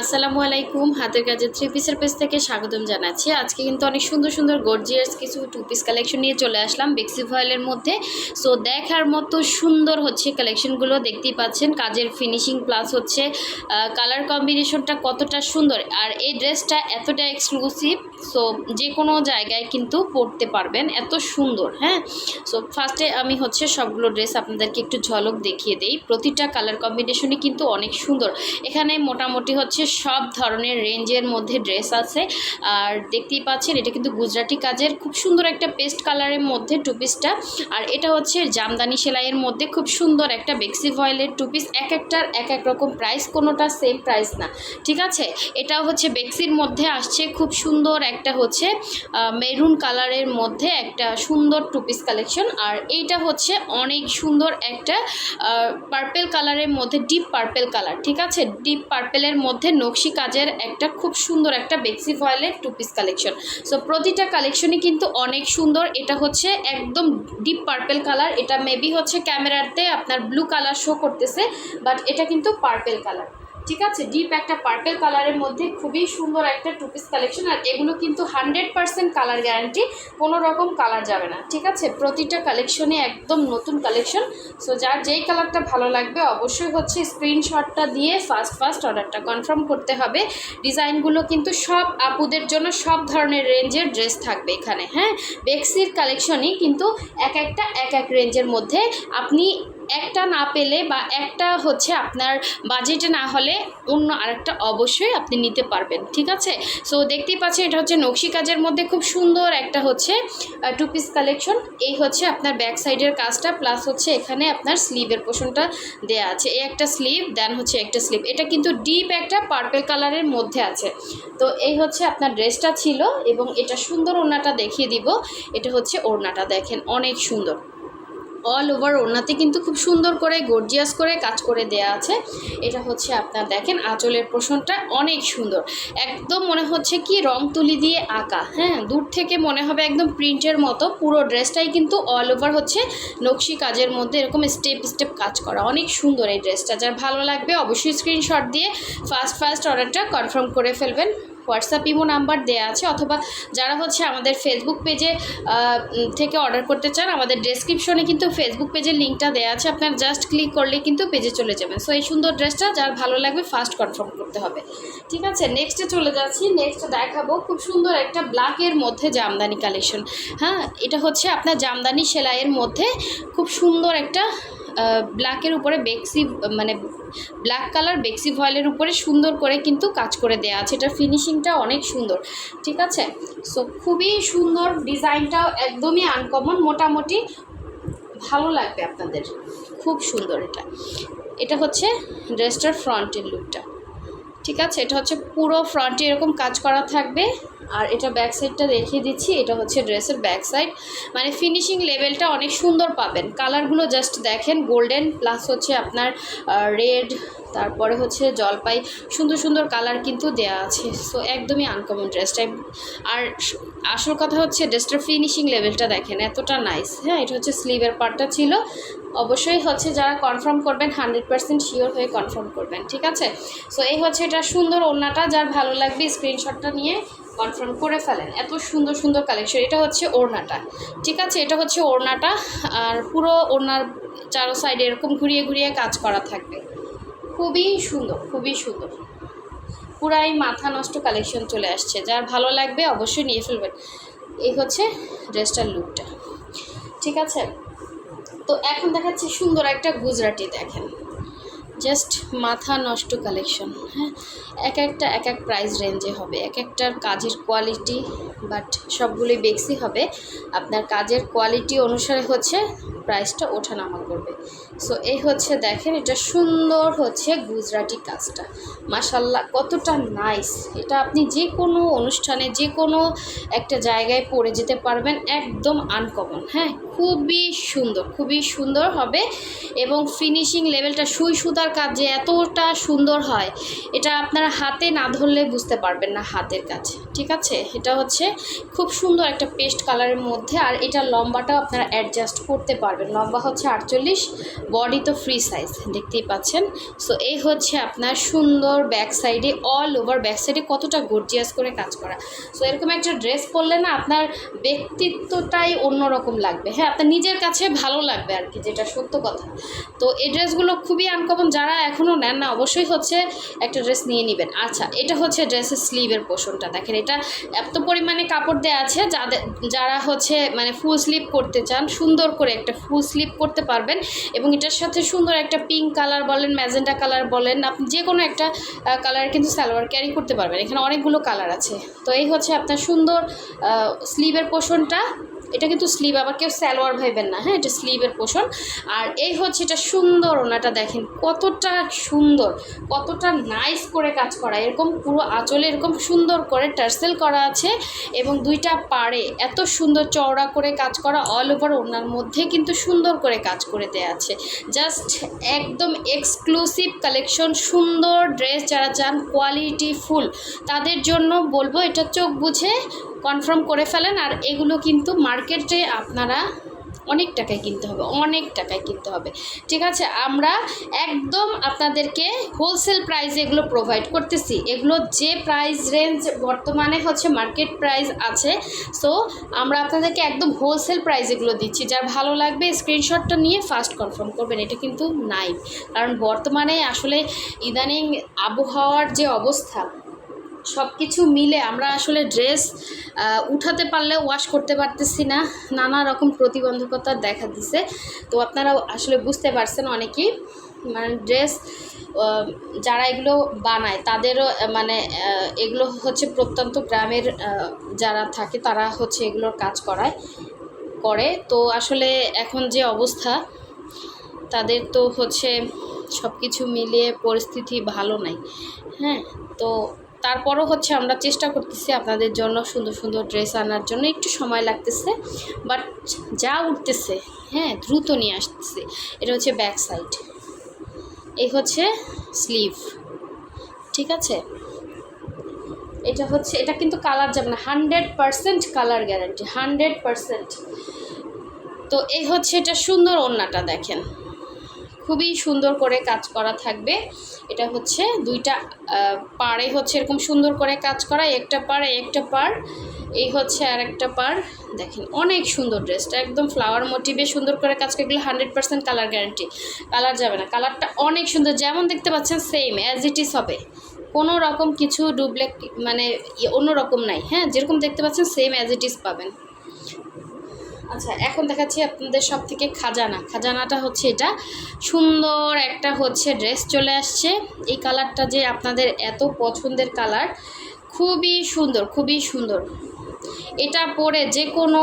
আসসালামু আলাইকুম। হাতের কাজের থ্রি পিসের পেজ থেকে স্বাগতম জানাচ্ছি। আজকে কিন্তু অনেক সুন্দর সুন্দর গর্জিয়াস কিছু টু পিস কালেকশন নিয়ে চলে আসলাম বেক্সি ভয়েলের মধ্যে। সো দেখার মতো সুন্দর হচ্ছে কালেকশনগুলো, দেখতেই পাচ্ছেন কাজের ফিনিশিং প্লাস হচ্ছে কালার কম্বিনেশনটা কতটা সুন্দর। আর এই ড্রেসটা এতটা এক্সক্লুসিভ, সো যে কোনো জায়গায় কিন্তু পরতে পারবেন, এত সুন্দর। হ্যাঁ, সো ফার্স্টে আমি হচ্ছে সবগুলো ড্রেস আপনাদেরকে একটু ঝলক দেখিয়ে দেই। প্রতিটা কালার কম্বিনেশনই কিন্তু অনেক সুন্দর। এখানে মোটামুটি হচ্ছে সব ধরনের রেঞ্জের মধ্যে ড্রেস আছে। আর দেখতেই পাচ্ছেন এটা কিন্তু গুজরাটি কাজের খুব সুন্দর একটা পেস্ট কালারের মধ্যে টু পিসটা। আর এটা হচ্ছে জামদানি সেলাইয়ের মধ্যে খুব সুন্দর একটা বেক্সি ভয়েলের টু পিস। এক একটার এক এক রকম প্রাইস, কোনোটা সেম প্রাইস না, ঠিক আছে। এটাও হচ্ছে বেক্সির মধ্যে আসছে, খুব সুন্দর একটা হচ্ছে মেরুন কালারের মধ্যে একটা সুন্দর টু পিস কালেকশন। আর এইটা হচ্ছে অনেক সুন্দর একটা পার্পেল কালারের মধ্যে, ডিপ পার্পেল কালার, ঠিক আছে। ডিপ পার্পেলের মধ্যে নকশি কাজের একটা খুব সুন্দর একটা বেক্সি ভয়েলের টু পিস কালেকশন। সো প্রতিটা কালেকশনই কিন্তু অনেক সুন্দর। এটা হচ্ছে একদম ডিপ পার্পেল কালার, এটা মেবি হচ্ছে ক্যামেরাতে আপনার ব্লু কালার শো করতেছে, বাট এটা কিন্তু পার্পেল কালার, ঠিক আছে। ডিপ একটা পার্পেল কালারের মধ্যে খুবই সুন্দর একটা টু পিস কালেকশন। আর এগুলো কিন্তু 100% কালার গ্যারান্টি, কোনো রকম কালার যাবে না, ঠিক আছে। প্রতিটা কালেকশনে একদম নতুন কালেকশন। সো যার যেই কালারটা ভালো লাগবে অবশ্যই হচ্ছে স্ক্রিনশটটা দিয়ে ফার্স্ট অর্ডারটা কনফার্ম করতে হবে। ডিজাইনগুলো কিন্তু সব আপুদের জন্য, সব ধরনের রেঞ্জের ড্রেস থাকবে এখানে। হ্যাঁ, বেক্সির কালেকশনই কিন্তু এক একটা এক এক রেঞ্জের মধ্যে। আপনি একটা না পেলে বা একটা হচ্ছে আপনার বাজেটে না হলে অন্য আরেকটা অবশ্যই আপনি নিতে পারবেন, ঠিক আছে। সো দেখতেই পাচ্ছেন এটা হচ্ছে নকশি কাজের মধ্যে খুব সুন্দর একটা হচ্ছে টু পিস কালেকশন। এই হচ্ছে আপনার ব্যাক সাইডের কাজটা, প্লাস হচ্ছে এখানে আপনার স্লিভের পোর্শনটা দেয়া আছে। এই একটা স্লিভ, দেন হচ্ছে একটা স্লিভ। এটা কিন্তু ডিপ একটা পার্পল কালারের মধ্যে আছে। তো এই হচ্ছে আপনার ড্রেসটা ছিল, এবং এটা সুন্দর ওড়নাটা দেখিয়ে দিব। এটা হচ্ছে ওড়নাটা, দেখেন অনেক সুন্দর। অল ওভার ওড়নাতে কিন্তু খুব সুন্দর করে গর্জিয়াস করে কাজ করে দেয়া আছে। এটা হচ্ছে আপনার দেখেন আঁচলের পোর্শনটা অনেক সুন্দর, একদম মনে হচ্ছে কি রং তুলি দিয়ে আঁকা। হ্যাঁ, দূর থেকে মনে হবে একদম প্রিন্টের মতো। পুরো ড্রেসটাই কিন্তু অল ওভার হচ্ছে নকশি কাজের মধ্যে এরকম স্টেপ স্টেপ কাজ করা, অনেক সুন্দর এই ড্রেসটা। যার ভালো লাগবে অবশ্যই স্ক্রিনশট দিয়ে ফার্স্ট অর্ডারটা কনফার্ম করে ফেলবেন। হোয়াটসঅ্যাপ ইমো নাম্বার দেওয়া আছে, অথবা যারা হচ্ছে আমাদের ফেসবুক পেজে থেকে অর্ডার করতে চান, আমাদের ডেসক্রিপশনে কিন্তু ফেসবুক পেজের লিঙ্কটা দেওয়া আছে। আপনার জাস্ট ক্লিক করলে কিন্তু পেজে চলে যাবেন। সো এই সুন্দর ড্রেসটা যার ভালো লাগবে ফার্স্ট কনফার্ম করতে হবে, ঠিক আছে। নেক্সটে চলে যাচ্ছি। নেক্সট দেখাবো খুব সুন্দর একটা ব্ল্যাকের মধ্যে জামদানি কালেকশন। হ্যাঁ, এটা হচ্ছে আপনার জামদানি সেলাইয়ের মধ্যে খুব সুন্দর একটা ব্ল্যাকের উপরে বেক্সি, মানে ব্ল্যাক কালার বেক্সি ভয়েলের উপরে সুন্দর করে কিন্তু কাজ করে দেওয়া আছে। এটার ফিনিশিংটা অনেক সুন্দর, ঠিক আছে। সো খুবই সুন্দর, ডিজাইনটাও একদমই আনকমন, মোটামুটি ভালো লাগবে আপনাদের, খুব সুন্দর। এটা হচ্ছে ড্রেসটার ফ্রন্টের লুকটা, ঠিক আছে। এটা হচ্ছে পুরো ফ্রন্টে এরকম কাজ করা থাকবে। আর এটা ব্যাক সাইডটা দেখিয়ে দিচ্ছি। এটা হচ্ছে ড্রেসের ব্যাক সাইড, মানে ফিনিশিং লেভেলটা অনেক সুন্দর পাবেন। কালারগুলো জাস্ট দেখেন, গোল্ডেন প্লাস হচ্ছে আপনার রেড, তারপরে হচ্ছে জলপাই, সুন্দর সুন্দর কালার কিন্তু দেয়া আছে। সো একদমই আনকমন ড্রেসটাই। আর আসল কথা হচ্ছে ড্রেসটার ফিনিশিং লেভেলটা দেখেন, এতটা নাইস। হ্যাঁ, এটা হচ্ছে স্লিভের পার্টটা ছিল। অবশ্যই হচ্ছে যারা কনফার্ম করবেন 100% শিওর হয়ে কনফার্ম করবেন, ঠিক আছে। সো এই হচ্ছে এটা সুন্দর ওড়নাটা, যার ভালো লাগবে স্ক্রিনশটটা নিয়ে কনফার্ম করে ফেলেন। এত সুন্দর সুন্দর কালেকশন। এটা হচ্ছে ওড়নাটা, ঠিক আছে। এটা হচ্ছে ওড়নাটা। আর পুরো ওড়নার চারো সাইডে এরকম ঘুরিয়ে ঘুরিয়ে কাজ করা থাকবে, খুবই সুন্দর, খুবই সুন্দর। পুরাই মাথা নষ্ট কালেকশন চলে আসছে, যার ভালো লাগবে অবশ্যই নিয়ে ফেলবেন। এই হচ্ছে ড্রেসটার লুকটা, ঠিক আছে। তো এখন দেখাচ্ছি সুন্দর একটা গুজরাটি, দেখেন জাস্ট মাথা নষ্ট কালেকশন। হ্যাঁ, এক একটা এক এক প্রাইস রেঞ্জে হবে, এক একটার কাজের কোয়ালিটি, বাট সবগুলোই বেক্সি হবে। আপনার কাজের কোয়ালিটি অনুসারে হচ্ছে প্রাইসটা ওঠানামা করবে। সো এই হচ্ছে দেখেন, এটা সুন্দর হচ্ছে গুজরাটি কাজটা, মাশাল্লাহ কতটা নাইস। এটা আপনি যে কোনো অনুষ্ঠানে যে কোনো একটা জায়গায় পরে যেতে পারবেন, একদম আনকমন। হ্যাঁ, খুবই সুন্দর হবে। এবং ফিনিশিং লেভেলটা সুই সুতার কাজ যে এতটা সুন্দর হয়, এটা আপনারা হাতে না ধরলে বুঝতে পারবেন না হাতের কাজ। ঠিক আছে, এটা হচ্ছে খুব সুন্দর একটা পেস্ট কালারের মধ্যে। আর এটা লম্বাটাও আপনারা অ্যাডজাস্ট করতে পারবেন। লম্বা হচ্ছে 48, বডি তো ফ্রি সাইজ দেখতেই পাচ্ছেন। সো এই হচ্ছে আপনার সুন্দর ব্যাক সাইডে, অল ওভার ব্যাক সাইডে কতটা গর্জিয়াস করে কাজ করা। সো এরকম একটা ড্রেস পরলে না আপনার ব্যক্তিত্বটাই অন্যরকম লাগবে। হ্যাঁ, আপনার নিজের কাছে ভালো লাগবে আর কি, যেটা সত্য কথা। তো এই ড্রেসগুলো খুবই আনকমন, যারা এখনও নেন না অবশ্যই হচ্ছে একটা ড্রেস নিয়ে নেবেন। আচ্ছা, এটা হচ্ছে ড্রেসের স্লিভের পোর্শনটা দেখেন, এটা এত পরিমাণে কাপড় দেওয়া আছে, যারা হচ্ছে মানে ফুল স্লিভ করতে চান, সুন্দর করে একটা ফুল স্লিভ করতে পারবেন। এবং এটার সাথে সুন্দর একটা পিঙ্ক কালার বলেন, ম্যাজেন্টা কালার বলেন, আপনি যে কোনো একটা কালার কিন্তু সালোয়ার ক্যারি করতে পারবেন। এখানে অনেকগুলো কালার আছে। তো এই হচ্ছে আপনার সুন্দর স্লিভের পোর্শনটা। এটা কিন্তু স্লিভ, আবার কেউ সালোয়ার ভাইবেন না, হ্যাঁ, এটা স্লিভের পোর্শন। আর এই হচ্ছে এটা সুন্দর ওনাটা দেখেন কতটা সুন্দর, কতটা নাইস করে কাজ করা। এরকম পুরো আঁচলে এরকম সুন্দর করে টার্সেল করা আছে এবং দুইটা পাড়ে এত সুন্দর চওড়া করে কাজ করা। অল ওভার ওনার মধ্যে কিন্তু সুন্দর করে কাজ করে দেওয়া আছে। জাস্ট একদম এক্সক্লুসিভ কালেকশন, সুন্দর ড্রেস যারা চান কোয়ালিটি ফুল, তাদের জন্য বলবো এটা চোখ বুঝে কনফার্ম করে ফেলেন। আর এগুলো কিন্তু মার্কেটে আপনারা অনেক টাকায় কিনতে হবে, ঠিক আছে। আমরা একদম আপনাদেরকে হোলসেল প্রাইসে এগুলো প্রোভাইড করতেছি। এগুলো যে প্রাইস রেঞ্জ বর্তমানে হচ্ছে মার্কেট প্রাইস আছে, সো আমরা আপনাদেরকে একদম হোলসেল প্রাইস এগুলো দিচ্ছি। যার ভালো লাগবে স্ক্রিনশটটা নিয়ে ফার্স্ট কনফার্ম করবেন। এটা কিন্তু নাই, কারণ বর্তমানে আসলে ইদানিং আবহাওয়ার যে অবস্থা, সব কিছু মিলে আমরা আসলে ড্রেস উঠাতে পারলে ওয়াশ করতে পারতেছি না, নানা রকম প্রতিবন্ধকতা দেখা দিছে। তো আপনারা আসলে বুঝতে পারছেন অনেকেই, মানে ড্রেস যারা এগুলো বানায় তাদেরও মানে এগুলো হচ্ছে প্রত্যন্ত গ্রামের যারা থাকে তারা হচ্ছে এগুলোর কাজ করে। তো আসলে এখন যে অবস্থা তাদের, তো হচ্ছে সব কিছু মিলিয়ে পরিস্থিতি ভালো নাই। হ্যাঁ, তো তারপরও হচ্ছে আমরা চেষ্টা করতেছি আপনাদের জন্য সুন্দর সুন্দর ড্রেস আনার জন্য। একটু সময় লাগতেছে, বাট যা উঠতেছে হ্যাঁ দ্রুত নিয়ে আসতেছে। এটা হচ্ছে ব্যাক সাইড, এই হচ্ছে স্লিভ, ঠিক আছে। এটা কিন্তু কালার যাবে না, 100% কালার গ্যারান্টি, 100%। তো এই হচ্ছে এটা সুন্দর ওড়নাটা দেখেন, খুবই সুন্দর করে কাজ করা থাকবে। এটা হচ্ছে দুইটা পাড়ে হচ্ছে এরকম সুন্দর করে কাজ করা, একটা পাড় এই হচ্ছে আর একটা পাড়। দেখেন অনেক সুন্দর ড্রেসটা, একদম ফ্লাওয়ার মোটিভে সুন্দর করে কাজ করে, 100% কালার গ্যারান্টি, কালার যাবে না। কালারটা অনেক সুন্দর, যেমন দেখতে পাচ্ছেন সেম অ্যাজ ইট ইজ হবে, কোনো রকম কিছু ডুপ্লেক মানে অন্য রকম নাই। হ্যাঁ, যেরকম দেখতে পাচ্ছেন সেম অ্যাজ ইট ইজ পাবেন। আচ্ছা, এখন দেখাচ্ছি আপনাদের সব থেকে খাজানাটা হচ্ছে এটা সুন্দর একটা হচ্ছে ড্রেস চলে আসছে। এই কালারটা যে আপনাদের এত পছন্দের কালার, খুবই সুন্দর। এটা পরে যে কোনো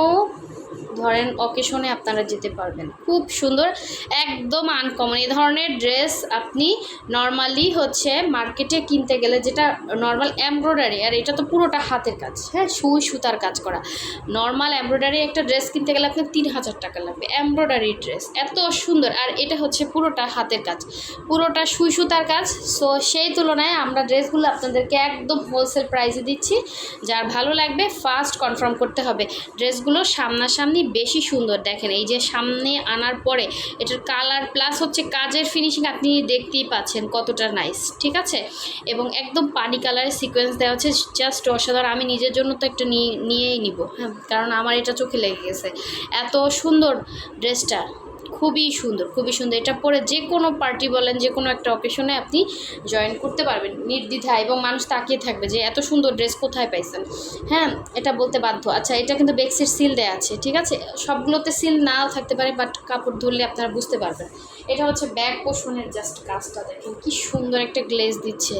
ধরেন অকেশনে আপনারা যেতে পারবেন, খুব সুন্দর, একদম আনকমন। এই ধরনের ড্রেস আপনি নর্মালি হচ্ছে মার্কেটে কিনতে গেলে, যেটা নর্মাল এমব্রয়ডারি, আর এটা তো পুরোটা হাতের কাজ, হ্যাঁ, সুই সুতার কাজ করা। নর্মাল এমব্রয়ডারি একটা ড্রেস কিনতে গেলে আপনার 3000 টাকা লাগবে, এমব্রয়ডারি ড্রেস এত সুন্দর। আর এটা হচ্ছে পুরোটা হাতের কাজ, পুরোটা সুই সুতার কাজ। সো সেই তুলনায় আমরা ড্রেসগুলো আপনাদেরকে একদম হোলসেল প্রাইসে দিচ্ছি। যার ভালো লাগবে ফার্স্ট কনফার্ম করতে হবে। ড্রেসগুলো সামনাসামনি বেশি সুন্দর, দেখেন এই যে সামনে আনার পরে এটার কালার প্লাস হচ্ছে কাজের ফিনিশিং আপনি দেখতেই পাচ্ছেন কতটা নাইস, ঠিক আছে। এবং একদম পানি কালারের সিকোয়েন্স দেওয়া হচ্ছে, জাস্ট অসাধারণ। আমি নিজের জন্য তো একটা নিয়েই নিব, হ্যাঁ, কারণ আমার এটা চোখে লেগে গেছে, এত সুন্দর ড্রেসটা, খুবই সুন্দর। এটা পরে যে কোনো পার্টি বলেন, যে কোনো একটা অকেশনে আপনি জয়েন করতে পারবেন নির্দ্বিধায়, এবং মানুষ তাকিয়ে থাকবে যে এত সুন্দর ড্রেস কোথায় পাইছেন, হ্যাঁ, এটা বলতে বাধ্য। আচ্ছা, এটা কিন্তু বেক্সের সিল দেওয়া আছে, ঠিক আছে। সবগুলোতে সিল নাও থাকতে পারে, বাট কাপড় ধরলে আপনারা বুঝতে পারবেন। এটা হচ্ছে ব্যাক পোর্শনের জাস্ট কাজটা দেখেন কি সুন্দর একটা গ্লেজ দিচ্ছে,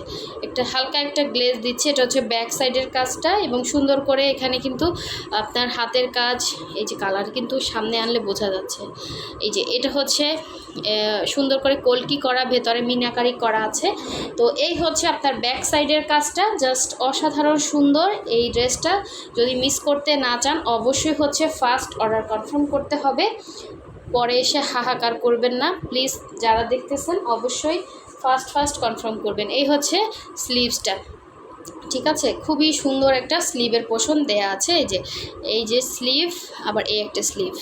একটা হালকা একটা গ্লেজ দিচ্ছে। এটা হচ্ছে ব্যাক সাইডের কাজটা, এবং সুন্দর করে এখানে কিন্তু আপনার হাতের কাজ, এই যে কালার কিন্তু সামনে আনলে বোঝা যাচ্ছে, এই যে যে এটা হচ্ছে সুন্দর করে কলকি করা, ভেতরে মিনাকারি করা আছে। তো এই হচ্ছে আপনার ব্যাক সাইডের কাজটা, জাস্ট অসাধারণ সুন্দর। এই ড্রেসটা যদি মিস করতে না চান অবশ্যই হচ্ছে ফার্স্ট অর্ডার কনফার্ম করতে হবে, পরে এসে হাহাকার করবেন না প্লিজ। যারা দেখতেছেন অবশ্যই ফার্স্ট কনফার্ম করবেন। এই হচ্ছে স্লিভসটা, ঠিক আছে, খুবই সুন্দর একটা স্লিভের পোর্শন দেয়া আছে। এই যে স্লিভ, আবার এই একটা স্লিভ,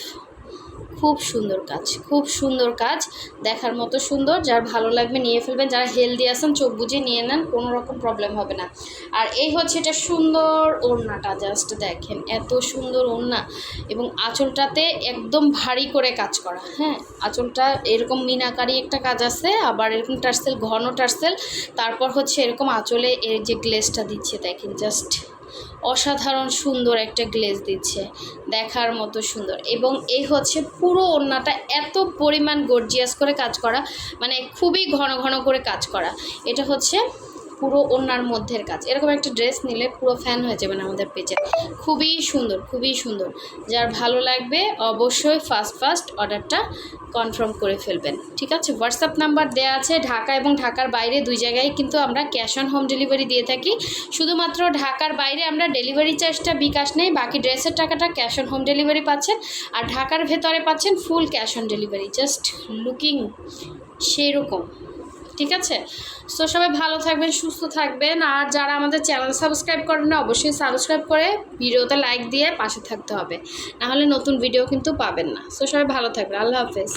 খুব সুন্দর কাজ, খুব সুন্দর কাজ, দেখার মতো সুন্দর। যার ভালো লাগবে নিয়ে ফেলবেন, যারা হেলদি আছেন চোখ বুঝে নিয়ে নেন, কোনো রকম প্রবলেম হবে না। আর এই হচ্ছে এটা সুন্দর ওড়নাটা, জাস্ট দেখেন এত সুন্দর ওড়না, এবং আঁচলটাতে একদম ভারী করে কাজ করা। হ্যাঁ, আঁচলটা এরকম মিনাকারি একটা কাজ আছে, আবার এরকম টার্সেল, ঘন টার্সেল, তারপর হচ্ছে এরকম আঁচলে এর যে গ্লেজটা দিচ্ছে দেখেন, জাস্ট অসাধারণ সুন্দর একটা গ্লেজ দিচ্ছে, দেখার মতো সুন্দর। এবং এই হচ্ছে পুরো ওড়নাটা এত পরিমাণ গর্জিয়াস করে কাজ করা, মানে খুবই ঘন ঘন করে কাজ করা। এটা হচ্ছে পুরো ওড়নার মধ্যের কাজ। এরকম একটা ড্রেস নিলে পুরো ফ্যান হয়ে যাবেন আমাদের পেজে, খুবই সুন্দর, খুবই সুন্দর। যার ভালো লাগবে অবশ্যই ফার্স্ট অর্ডারটা কনফার্ম করে ফেলবেন, ঠিক আছে। হোয়াটসঅ্যাপ নাম্বার দেওয়া আছে, ঢাকা এবং ঢাকার বাইরে দুই জায়গায় কিন্তু আমরা ক্যাশ অন হোম ডেলিভারি দিয়ে থাকি। শুধুমাত্র ঢাকার বাইরে আমরা ডেলিভারি চার্জটা বিকাশ নেই, বাকি ড্রেসের টাকাটা ক্যাশ অন হোম ডেলিভারি পাচ্ছেন। আর ঢাকার ভেতরে পাচ্ছেন full cash on delivery, just looking সেই রকম, ঠিক আছে। সো সবাই ভালো থাকবেন, সুস্থ থাকবেন। আর যারা আমাদের চ্যানেল সাবস্ক্রাইব করেন না অবশ্যই সাবস্ক্রাইব করে ভিডিওতে লাইক দিয়ে পাশে থাকতে হবে, নাহলে নতুন ভিডিও কিন্তু পাবেন না। সো সবাই ভালো থাকবেন, আল্লাহ হাফেজ।